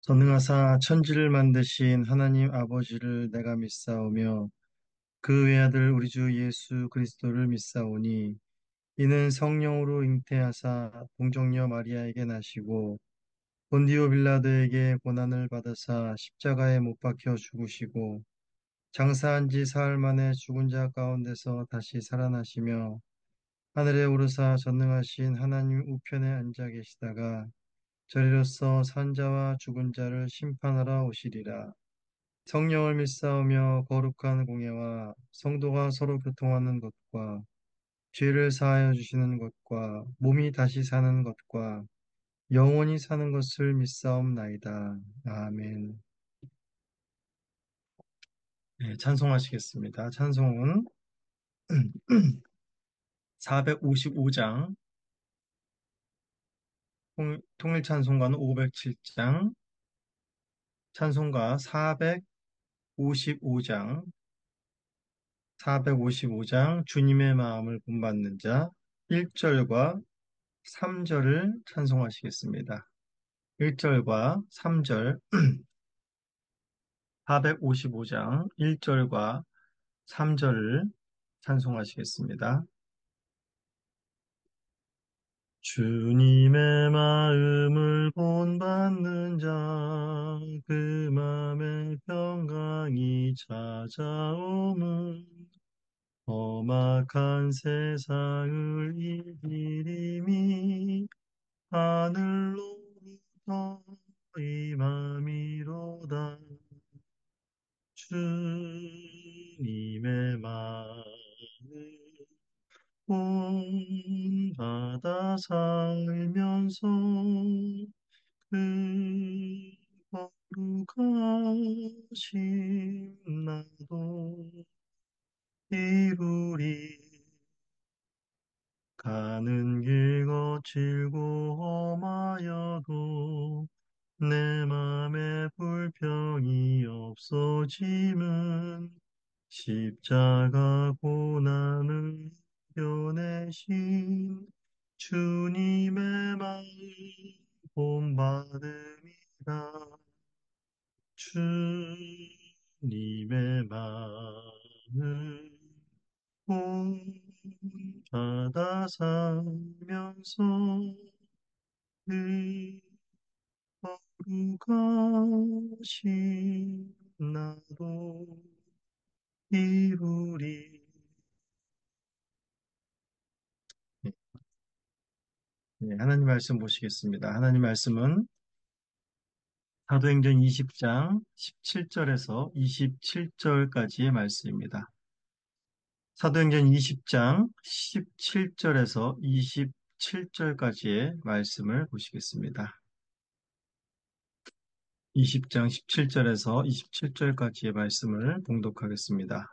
전능하사 천지를 만드신 하나님 아버지를 내가 믿사오며 그 외아들 우리 주 예수 그리스도를 믿사오니 이는 성령으로 잉태하사 동정녀 마리아에게 나시고 본디오 빌라도에게 고난을 받으사 십자가에 못 박혀 죽으시고 장사한 지 사흘 만에 죽은 자 가운데서 다시 살아나시며 하늘에 오르사 전능하신 하나님 우편에 앉아 계시다가 저리로서 산자와 죽은 자를 심판하러 오시리라. 성령을 믿사오며 거룩한 공예와 성도가 서로 교통하는 것과 죄를 사하여 주시는 것과 몸이 다시 사는 것과 영원히 사는 것을 믿사옵나이다. 아멘. 네, 찬송하시겠습니다. 찬송은 455장, 통일 찬송가는 507장, 찬송가 455장, 455장 주님의 마음을 본받는 자 1절과 3절을 찬송하시겠습니다. 1절과 3절 455장 1절과 3절을 찬송하시겠습니다. 주님의 마음을 본받는 자 그 마음에 평강이 찾아오는 험악한 세상을 이기리니 하늘로부터 임함이로다. 주님의 마음을 본받아 살면서 그 거룩하심 나도 이루리. 가는 길 거칠고 험하여도 내 맘에 불평이 없어짐은 십자가 고난을 이겨내신 주님의 마음 본받음이라. 주님의 마음 본받아 살면서 그 거룩하신 나도 이루리. 네, 하나님 말씀 보시겠습니다. 하나님 말씀은 사도행전 20장 17절에서 27절까지의 말씀입니다. 사도행전 20장 17절에서 27절까지의 말씀을 보시겠습니다. 20장 17절에서 27절까지의 말씀을 봉독하겠습니다.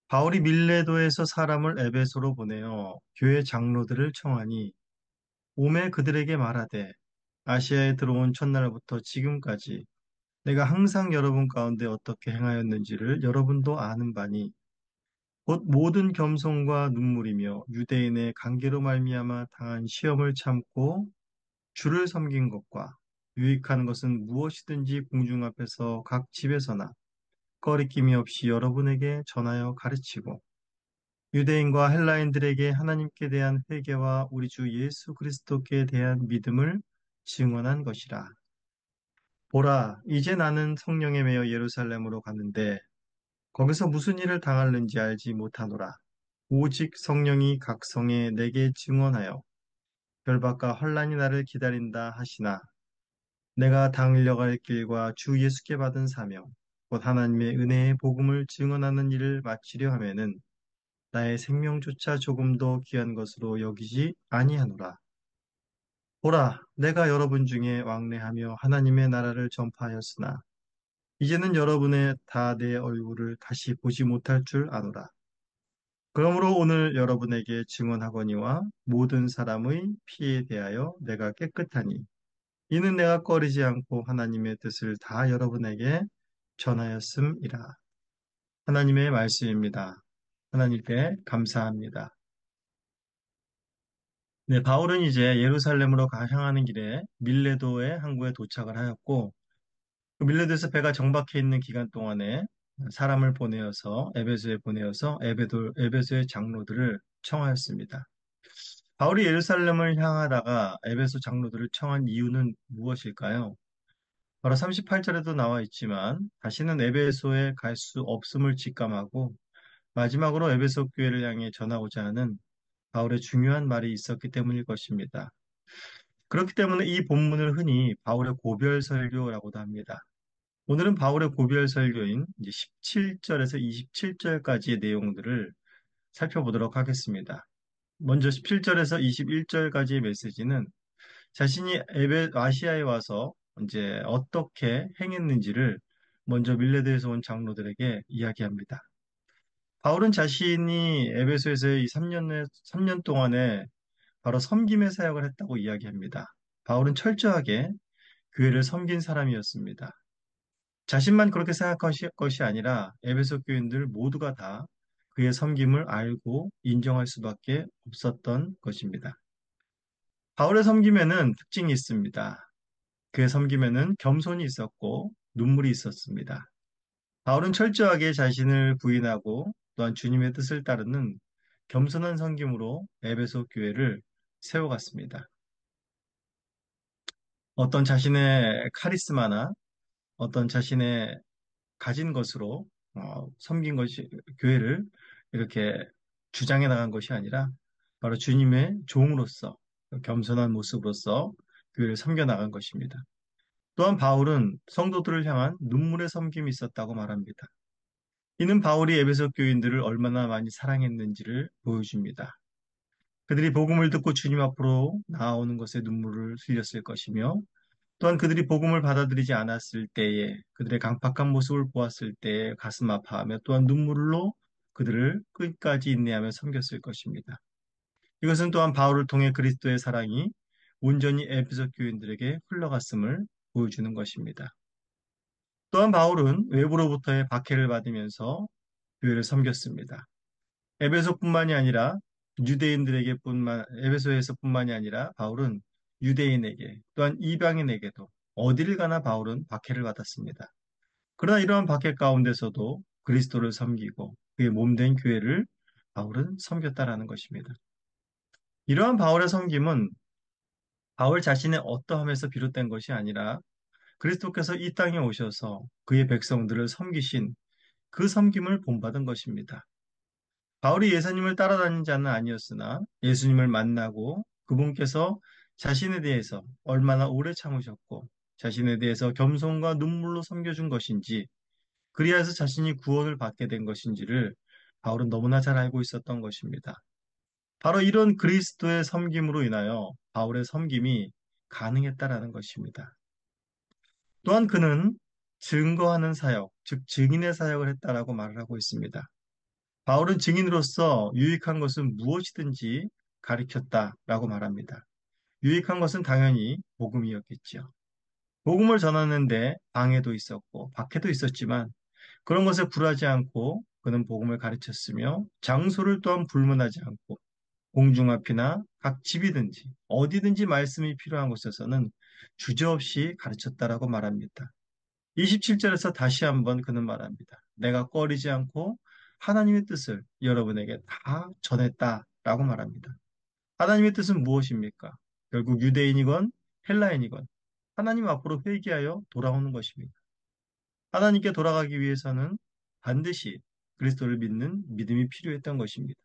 바울이 밀레도에서 사람을 에베소로 보내어 교회 장로들을 청하니 오매 그들에게 말하되 아시아에 들어온 첫날부터 지금까지 내가 항상 여러분 가운데 어떻게 행하였는지를 여러분도 아는 바니 곧 모든 겸손과 눈물이며 유대인의 관계로 말미암아 당한 시험을 참고 주를 섬긴 것과 유익한 것은 무엇이든지 공중 앞에서 각 집에서나 꺼리낌이 없이 여러분에게 전하여 가르치고 유대인과 헬라인들에게 하나님께 대한 회개와 우리 주 예수 그리스도께 대한 믿음을 증언한 것이라. 보라, 이제 나는 성령에 매여 예루살렘으로 가는데 거기서 무슨 일을 당할는지 알지 못하노라. 오직 성령이 각 성에 내게 증언하여 결박과 혼란이 나를 기다린다 하시나 내가 당려갈 길과 주 예수께 받은 사명 곧 하나님의 은혜의 복음을 증언하는 일을 마치려 하면은 나의 생명조차 조금도 귀한 것으로 여기지 아니하노라. 보라, 내가 여러분 중에 왕래하며 하나님의 나라를 전파하였으나 이제는 여러분의 다 내 얼굴을 다시 보지 못할 줄 아노라. 그러므로 오늘 여러분에게 증언하거니와 모든 사람의 피에 대하여 내가 깨끗하니 이는 내가 꺼리지 않고 하나님의 뜻을 다 여러분에게 전하였음이라. 하나님의 말씀입니다. 하나님께 감사합니다. 네, 바울은 이제 예루살렘으로 향하는 길에 밀레도의 항구에 도착을 하였고, 그 밀레도에서 배가 정박해 있는 기간 동안에 사람을 보내어서 에베소에 보내어서 에베소의 장로들을 청하였습니다. 바울이 예루살렘을 향하다가 에베소 장로들을 청한 이유는 무엇일까요? 바로 38절에도 나와 있지만 다시는 에베소에 갈 수 없음을 직감하고 마지막으로 에베소 교회를 향해 전하고자 하는 바울의 중요한 말이 있었기 때문일 것입니다. 그렇기 때문에 이 본문을 흔히 바울의 고별 설교라고도 합니다. 오늘은 바울의 고별 설교인 17절에서 27절까지의 내용들을 살펴보도록 하겠습니다. 먼저 17절에서 21절까지의 메시지는 자신이 아시아에 와서 이제 어떻게 행했는지를 먼저 밀레드에서 온 장로들에게 이야기합니다. 바울은 자신이 에베소에서 이 3년 동안에 바로 섬김의 사역을 했다고 이야기합니다. 바울은 철저하게 교회를 섬긴 사람이었습니다. 자신만 그렇게 생각할 것이 아니라 에베소 교인들 모두가 다 그의 섬김을 알고 인정할 수밖에 없었던 것입니다. 바울의 섬김에는 특징이 있습니다. 그의 섬김에는 겸손이 있었고 눈물이 있었습니다. 바울은 철저하게 자신을 부인하고 또한 주님의 뜻을 따르는 겸손한 섬김으로 에베소 교회를 세워갔습니다. 어떤 자신의 카리스마나 어떤 자신의 가진 것으로 섬긴 것이 교회를 이렇게 주장해 나간 것이 아니라 바로 주님의 종으로서 겸손한 모습으로서 교회를 섬겨 나간 것입니다. 또한 바울은 성도들을 향한 눈물의 섬김이 있었다고 말합니다. 이는 바울이 에베소 교인들을 얼마나 많이 사랑했는지를 보여줍니다. 그들이 복음을 듣고 주님 앞으로 나아오는 것에 눈물을 흘렸을 것이며 또한 그들이 복음을 받아들이지 않았을 때에 그들의 강팍한 모습을 보았을 때에 가슴 아파하며 또한 눈물로 그들을 끝까지 인내하며 섬겼을 것입니다. 이것은 또한 바울을 통해 그리스도의 사랑이 온전히 에베소 교인들에게 흘러갔음을 보여주는 것입니다. 또한 바울은 외부로부터의 박해를 받으면서 교회를 섬겼습니다. 에베소뿐만이 아니라 에베소에서뿐만이 아니라 바울은 유대인에게 또한 이방인에게도 어디를 가나 바울은 박해를 받았습니다. 그러나 이러한 박해 가운데서도 그리스도를 섬기고 그의 몸된 교회를 바울은 섬겼다라는 것입니다. 이러한 바울의 섬김은 바울 자신의 어떠함에서 비롯된 것이 아니라 그리스도께서 이 땅에 오셔서 그의 백성들을 섬기신 그 섬김을 본받은 것입니다. 바울이 예수님을 따라다닌 자는 아니었으나 예수님을 만나고 그분께서 자신에 대해서 얼마나 오래 참으셨고 자신에 대해서 겸손과 눈물로 섬겨준 것인지 그리하여서 자신이 구원을 받게 된 것인지를 바울은 너무나 잘 알고 있었던 것입니다. 바로 이런 그리스도의 섬김으로 인하여 바울의 섬김이 가능했다라는 것입니다. 또한 그는 증거하는 사역, 즉 증인의 사역을 했다라고 말을 하고 있습니다. 바울은 증인으로서 유익한 것은 무엇이든지 가리켰다라고 말합니다. 유익한 것은 당연히 복음이었겠지요. 복음을 전하는데 방해도 있었고 박해도 있었지만 그런 것에 굴하지 않고 그는 복음을 가르쳤으며 장소를 또한 불문하지 않고 공중 앞이나 각 집이든지 어디든지 말씀이 필요한 곳에서는 주저없이 가르쳤다라고 말합니다. 27절에서 다시 한번 그는 말합니다. 내가 꺼리지 않고 하나님의 뜻을 여러분에게 다 전했다라고 말합니다. 하나님의 뜻은 무엇입니까? 결국 유대인이건 헬라인이건 하나님 앞으로 회개하여 돌아오는 것입니다. 하나님께 돌아가기 위해서는 반드시 그리스도를 믿는 믿음이 필요했던 것입니다.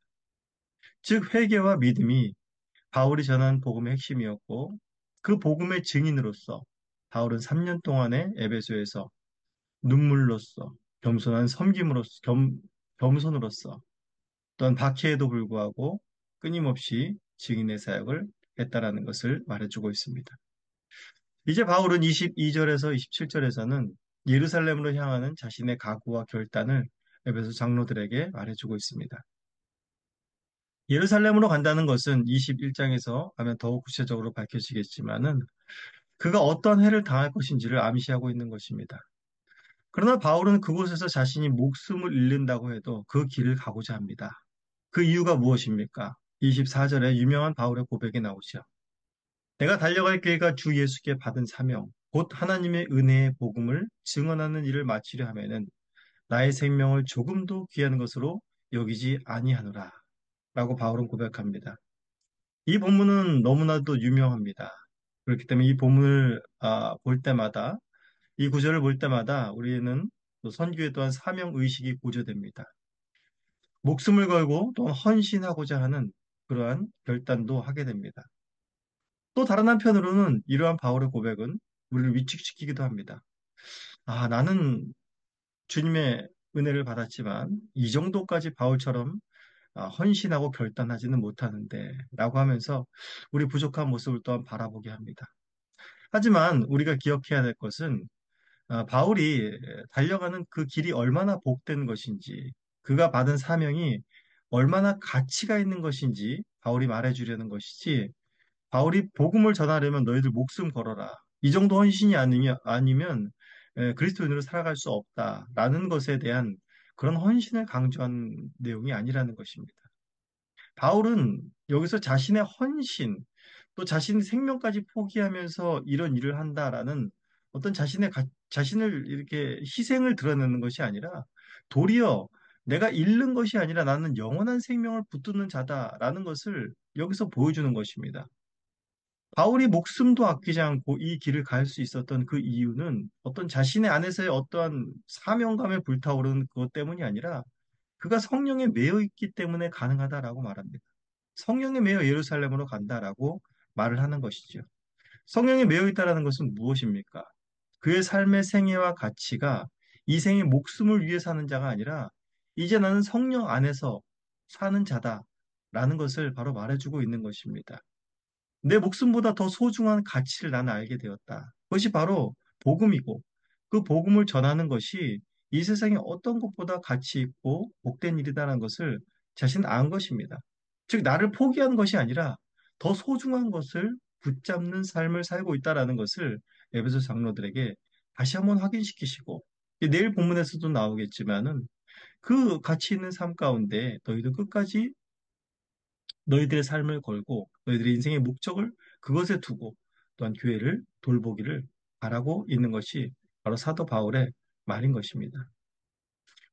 즉 회개와 믿음이 바울이 전한 복음의 핵심이었고 그 복음의 증인으로서 바울은 3년 동안의 에베소에서 눈물로써 겸손한 섬김으로써 겸손으로서 또한 박해에도 불구하고 끊임없이 증인의 사역을 했다라는 것을 말해주고 있습니다. 이제 바울은 22절에서 27절에서는 예루살렘으로 향하는 자신의 각오와 결단을 에베소 장로들에게 말해주고 있습니다. 예루살렘으로 간다는 것은 21장에서 하면 더욱 구체적으로 밝혀지겠지만은 그가 어떤 해를 당할 것인지를 암시하고 있는 것입니다. 그러나 바울은 그곳에서 자신이 목숨을 잃는다고 해도 그 길을 가고자 합니다. 그 이유가 무엇입니까? 24절에 유명한 바울의 고백이 나오죠. 내가 달려갈 길과 주 예수께 받은 사명, 곧 하나님의 은혜의 복음을 증언하는 일을 마치려 하면은 나의 생명을 조금도 귀한 것으로 여기지 아니하노라. 라고 바울은 고백합니다. 이 본문은 너무나도 유명합니다. 그렇기 때문에 이 본문을 볼 때마다, 이 구절을 볼 때마다 우리는 또 선교에 또한 사명 의식이 고조됩니다. 목숨을 걸고 또 헌신하고자 하는 그러한 결단도 하게 됩니다. 또 다른 한편으로는 이러한 바울의 고백은 우리를 위축시키기도 합니다. 나는 주님의 은혜를 받았지만 이 정도까지 바울처럼 헌신하고 결단하지는 못하는데 라고 하면서 우리 부족한 모습을 또한 바라보게 합니다. 하지만 우리가 기억해야 될 것은 바울이 달려가는 그 길이 얼마나 복된 것인지, 그가 받은 사명이 얼마나 가치가 있는 것인지 바울이 말해주려는 것이지, 바울이 복음을 전하려면 너희들 목숨 걸어라. 이 정도 헌신이 아니면 그리스도인으로 살아갈 수 없다라는 것에 대한 그런 헌신을 강조한 내용이 아니라는 것입니다. 바울은 여기서 자신의 헌신, 또 자신의 생명까지 포기하면서 이런 일을 한다라는 어떤 자신을 이렇게 희생을 드러내는 것이 아니라 도리어 내가 잃는 것이 아니라 나는 영원한 생명을 붙드는 자다라는 것을 여기서 보여주는 것입니다. 바울이 목숨도 아끼지 않고 이 길을 갈 수 있었던 그 이유는 어떤 자신의 안에서의 어떠한 사명감에 불타오르는 그것 때문이 아니라 그가 성령에 매여 있기 때문에 가능하다라고 말합니다. 성령에 매여 예루살렘으로 간다라고 말을 하는 것이죠. 성령에 매여 있다라는 것은 무엇입니까? 그의 삶의 생애와 가치가 이 생의 목숨을 위해 사는 자가 아니라 이제 나는 성령 안에서 사는 자다라는 것을 바로 말해주고 있는 것입니다. 내 목숨보다 더 소중한 가치를 나는 알게 되었다. 그것이 바로 복음이고 그 복음을 전하는 것이 이 세상에 어떤 것보다 가치 있고 복된 일이다라는 것을 자신 안 것입니다. 즉 나를 포기한 것이 아니라 더 소중한 것을 붙잡는 삶을 살고 있다라는 것을 에베소 장로들에게 다시 한번 확인시키시고 내일 본문에서도 나오겠지만은 그 가치 있는 삶 가운데 너희도 끝까지 너희들의 삶을 걸고 너희들의 인생의 목적을 그것에 두고 또한 교회를 돌보기를 바라고 있는 것이 바로 사도 바울의 말인 것입니다.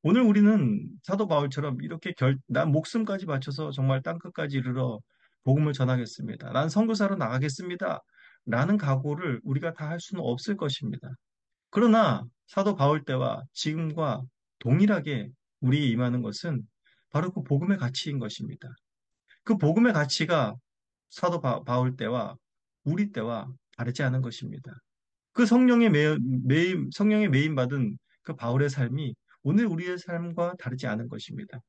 오늘 우리는 사도 바울처럼 이렇게 난 목숨까지 바쳐서 정말 땅끝까지 이르러 복음을 전하겠습니다. 난 선교사로 나가겠습니다. 라는 각오를 우리가 다 할 수는 없을 것입니다. 그러나 사도 바울 때와 지금과 동일하게 우리에 임하는 것은 바로 그 복음의 가치인 것입니다. 그 복음의 가치가 사도 바울 때와 우리 때와 다르지 않은 것입니다. 그 성령의 매임 받은 그 바울의 삶이 오늘 우리의 삶과 다르지 않은 것입니다.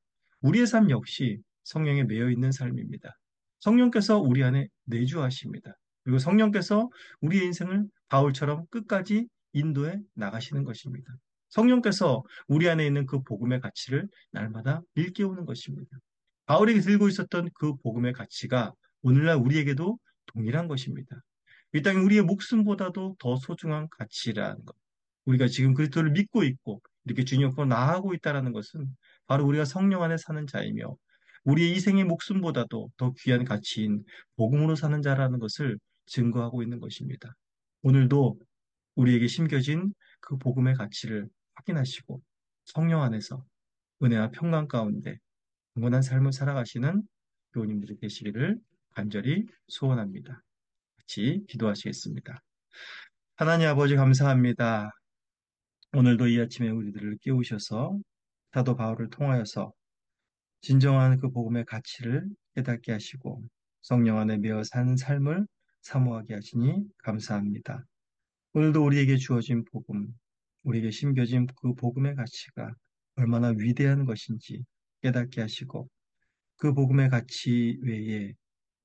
우리의 삶 역시 성령에 매여 있는 삶입니다. 성령께서 우리 안에 내주하십니다. 그리고 성령께서 우리의 인생을 바울처럼 끝까지 인도해 나가시는 것입니다. 성령께서 우리 안에 있는 그 복음의 가치를 날마다 일깨우는 것입니다. 바울이 들고 있었던 그 복음의 가치가 오늘날 우리에게도 동일한 것입니다. 이 땅에 우리의 목숨보다도 더 소중한 가치라는 것. 우리가 지금 그리스도를 믿고 있고 이렇게 주님 앞으로 나아가고 있다는 것은 바로 우리가 성령 안에 사는 자이며 우리의 이 생의 목숨보다도 더 귀한 가치인 복음으로 사는 자라는 것을 증거하고 있는 것입니다. 오늘도 우리에게 심겨진 그 복음의 가치를 확인하시고 성령 안에서 은혜와 평강 가운데 영원한 삶을 살아가시는 교우님들이 되시기를 간절히 소원합니다. 같이 기도하시겠습니다. 하나님 아버지 감사합니다. 오늘도 이 아침에 우리들을 깨우셔서 사도 바울을 통하여서 진정한 그 복음의 가치를 깨닫게 하시고 성령 안에 매어 사는 삶을 사모하게 하시니 감사합니다. 오늘도 우리에게 주어진 복음, 우리에게 심겨진 그 복음의 가치가 얼마나 위대한 것인지 깨닫게 하시고 그 복음의 가치 외에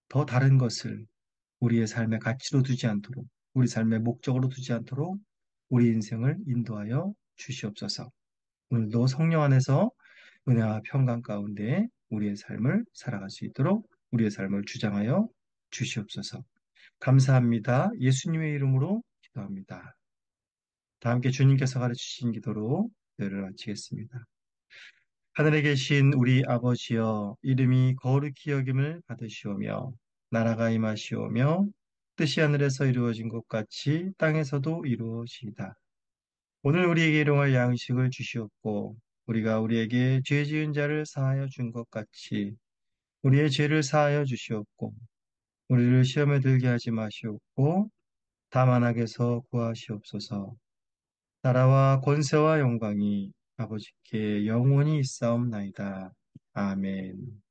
더 다른 것을 우리의 삶의 가치로 두지 않도록, 우리 삶의 목적으로 두지 않도록 우리 인생을 인도하여 주시옵소서. 오늘도 성령 안에서 은혜와 평강 가운데 우리의 삶을 살아갈 수 있도록 우리의 삶을 주장하여 주시옵소서. 감사합니다. 예수님의 이름으로 기도합니다. 다 함께 주님께서 가르치신 기도로 예를 마치겠습니다. 하늘에 계신 우리 아버지여, 이름이 거룩히 여김을 받으시오며, 나라가 임하시오며, 뜻이 하늘에서 이루어진 것 같이 땅에서도 이루어지이다. 오늘 우리에게 일용할 양식을 주시옵고, 우리가 우리에게 죄 지은 자를 사하여 준 것 같이, 우리의 죄를 사하여 주시옵고, 우리를 시험에 들게 하지 마시옵고, 다만 악에서 구하시옵소서. 나라와 권세와 영광이 아버지께 영원히 있사옵나이다. 아멘.